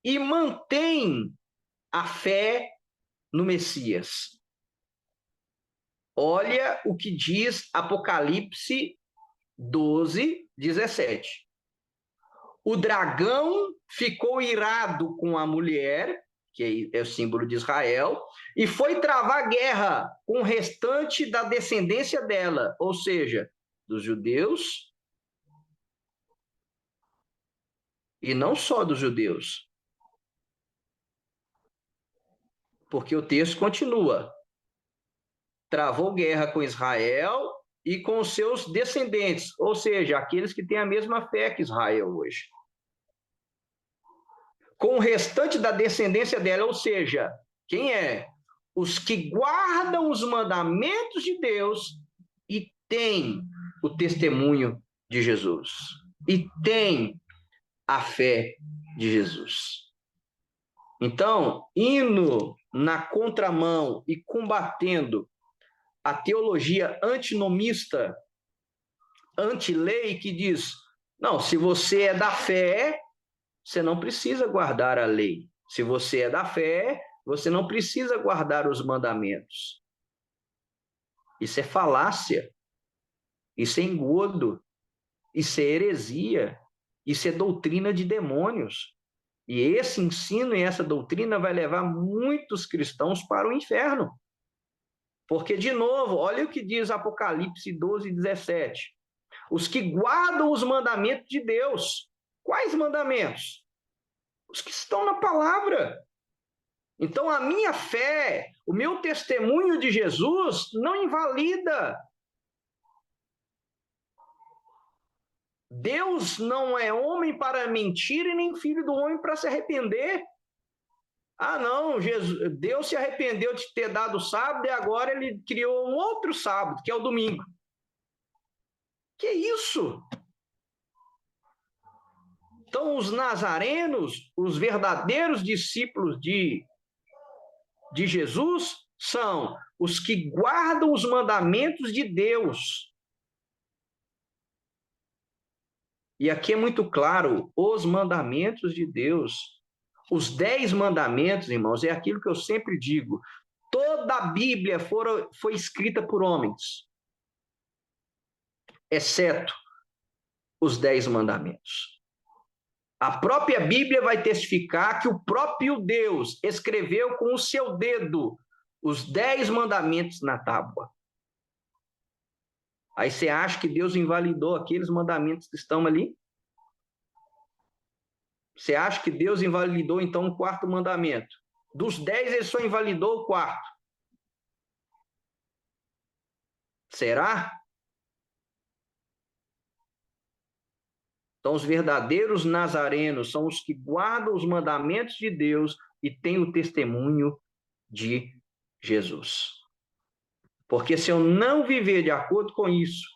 e mantêm a fé no Messias. Olha o que diz Apocalipse 12, 17. o dragão ficou irado com a mulher, que é o símbolo de Israel, e foi travar guerra com o restante da descendência dela, ou seja, dos judeus, e não só dos judeus, porque o texto continua. Travou guerra com Israel e com os seus descendentes, ou seja, aqueles que têm a mesma fé que Israel hoje. Com o restante da descendência dela, ou seja, quem é? Os que guardam os mandamentos de Deus e têm o testemunho de Jesus. E têm a fé de Jesus. Então, indo na contramão e combatendo a teologia antinomista, anti-lei, que diz, não, se você é da fé, você não precisa guardar a lei. Se você é da fé, você não precisa guardar os mandamentos. Isso é falácia. Isso é engodo. Isso é heresia. Isso é doutrina de demônios. E esse ensino e essa doutrina vai levar muitos cristãos para o inferno. Porque, de novo, olha o que diz Apocalipse 12, 17. Os que guardam os mandamentos de Deus. Quais mandamentos? Os que estão na palavra. Então, a minha fé, o meu testemunho de Jesus não invalida. Deus não é homem para mentir e nem filho do homem para se arrepender. Ah, não, Deus se arrependeu de ter dado o sábado e agora ele criou um outro sábado, que é o domingo. Que isso? Então, os nazarenos, os verdadeiros discípulos de Jesus, são os que guardam os mandamentos de Deus. E aqui é muito claro, os mandamentos de Deus. Os 10 mandamentos, irmãos, é aquilo que eu sempre digo. Toda a Bíblia foi escrita por homens, exceto os 10 mandamentos. A própria Bíblia vai testificar que o próprio Deus escreveu com o seu dedo os 10 mandamentos na tábua. Aí você acha que Deus invalidou aqueles mandamentos que estão ali? Você acha que Deus invalidou, então, o 4º mandamento? Dos 10, ele só invalidou o 4º. Será? Então, os verdadeiros nazarenos são os que guardam os mandamentos de Deus e têm o testemunho de Jesus. Porque se eu não viver de acordo com isso,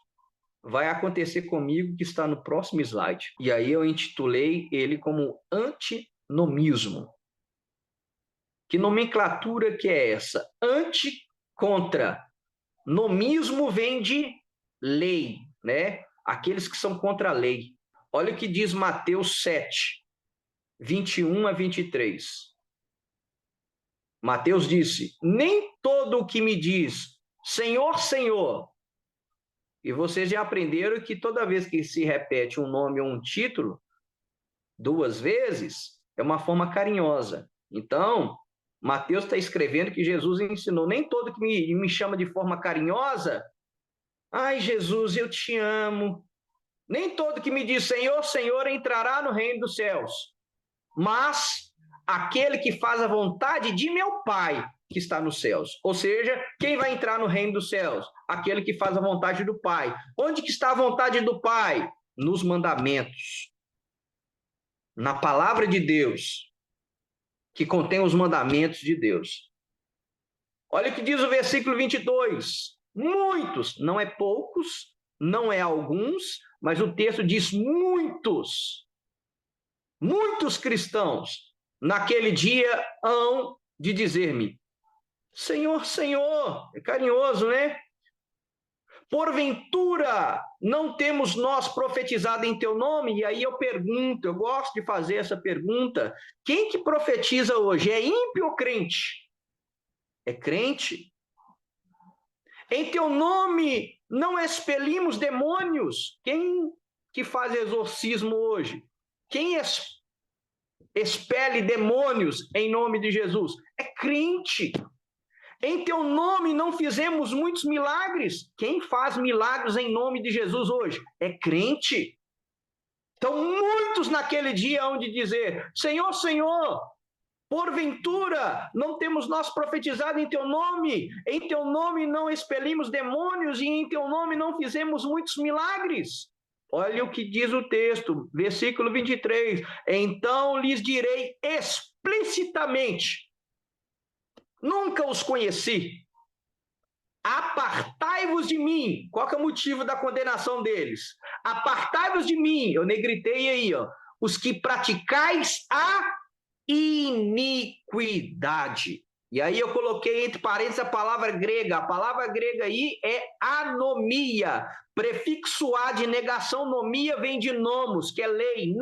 vai acontecer comigo que está no próximo slide. E aí eu intitulei ele como antinomismo. Que nomenclatura que é essa? Anti contra. Nomismo vem de lei, né? Aqueles que são contra a lei. Olha o que diz Mateus 7, 21 a 23. Mateus disse, nem todo o que me diz, Senhor, Senhor. E vocês já aprenderam que toda vez que se repete um nome ou um título, 2 vezes, é uma forma carinhosa. Então, Mateus está escrevendo que Jesus ensinou, nem todo que me chama de forma carinhosa, ai, Jesus, eu te amo. Nem todo que me diz Senhor, Senhor entrará no reino dos céus, mas aquele que faz a vontade de meu Pai que está nos céus. Ou seja, quem vai entrar no reino dos céus? Aquele que faz a vontade do Pai. Onde que está a vontade do Pai? Nos mandamentos. Na palavra de Deus, que contém os mandamentos de Deus. Olha o que diz o versículo 22. Muitos, não é poucos, não é alguns, mas o texto diz muitos. Muitos cristãos, naquele dia, hão de dizer-me, Senhor, Senhor, é carinhoso, né? Porventura, não temos nós profetizado em teu nome? E aí eu pergunto, eu gosto de fazer essa pergunta, quem que profetiza hoje? É ímpio ou crente? É crente. Em teu nome não expelimos demônios. Quem que faz exorcismo hoje? Quem expele demônios em nome de Jesus? É crente. Em teu nome não fizemos muitos milagres. Quem faz milagres em nome de Jesus hoje? É crente. Então, muitos naquele dia hão de dizer: Senhor, Senhor, porventura não temos nós profetizado em teu nome não expelimos demônios e em teu nome não fizemos muitos milagres. Olha o que diz o texto, versículo 23. Então lhes direi explicitamente: nunca os conheci. Apartai-vos de mim. Qual que é o motivo da condenação deles? Apartai-vos de mim. Eu negritei aí, ó. Os que praticais a iniquidade. E aí eu coloquei entre parênteses a palavra grega. A palavra grega aí é anomia. Prefixo a de negação, nomia vem de nomos, que é lei,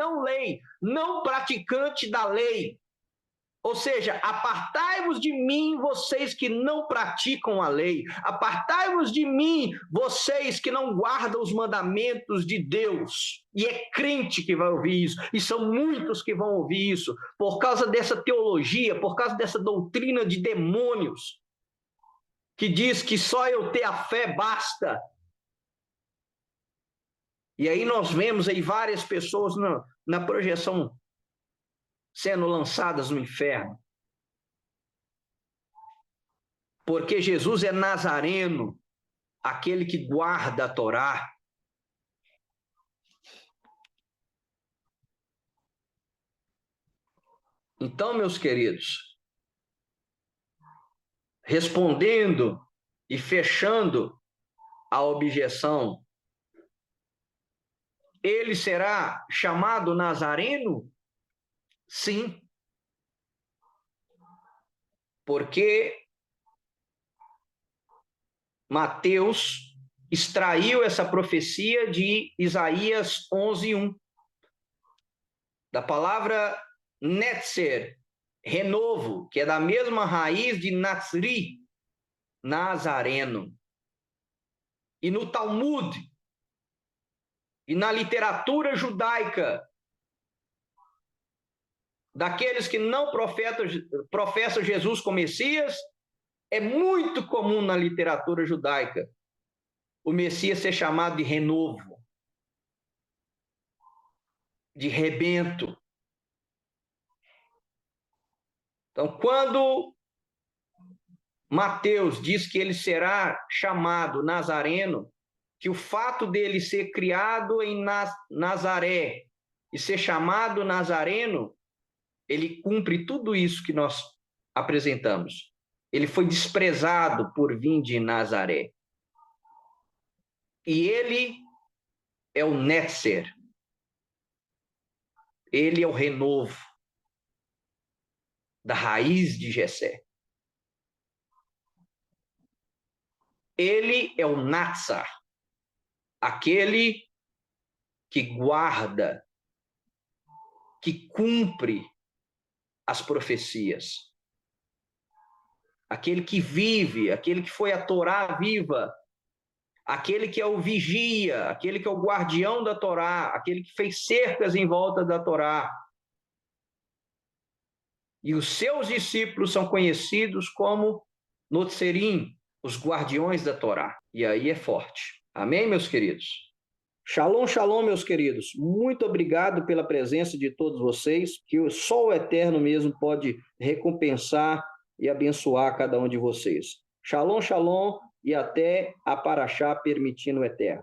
não praticante da lei. Ou seja, apartai-vos de mim, vocês que não praticam a lei. Apartai-vos de mim, vocês que não guardam os mandamentos de Deus. E é crente que vai ouvir isso. E são muitos que vão ouvir isso. Por causa dessa teologia, por causa dessa doutrina de demônios, que diz que só eu ter a fé basta. E aí nós vemos aí várias pessoas na projeção sendo lançadas no inferno. Porque Jesus é Nazareno, aquele que guarda a Torá. Então, meus queridos, respondendo e fechando a objeção, ele será chamado Nazareno? Sim. Porque Mateus extraiu essa profecia de Isaías 11:1, da palavra netzer, renovo, que é da mesma raiz de Nazri, Nazareno. E no Talmud, e na literatura judaica, daqueles que não professam Jesus como Messias, é muito comum na literatura judaica o Messias ser chamado de renovo, de rebento. Então, quando Mateus diz que ele será chamado Nazareno, que o fato dele ser criado em Nazaré e ser chamado Nazareno, ele cumpre tudo isso que nós apresentamos. Ele foi desprezado por vir de Nazaré. E ele é o Netzer. Ele é o renovo da raiz de Jessé. Ele é o Natsar, aquele que guarda, que cumpre as profecias. Aquele que vive, aquele que foi a Torá viva, aquele que é o vigia, aquele que é o guardião da Torá, aquele que fez cercas em volta da Torá. E os seus discípulos são conhecidos como Notzerim, os guardiões da Torá. E aí é forte. Amém, meus queridos? Shalom, shalom, meus queridos. Muito obrigado pela presença de todos vocês, que só o Eterno mesmo pode recompensar e abençoar cada um de vocês. Shalom, shalom e até a Paraxá permitindo o Eterno.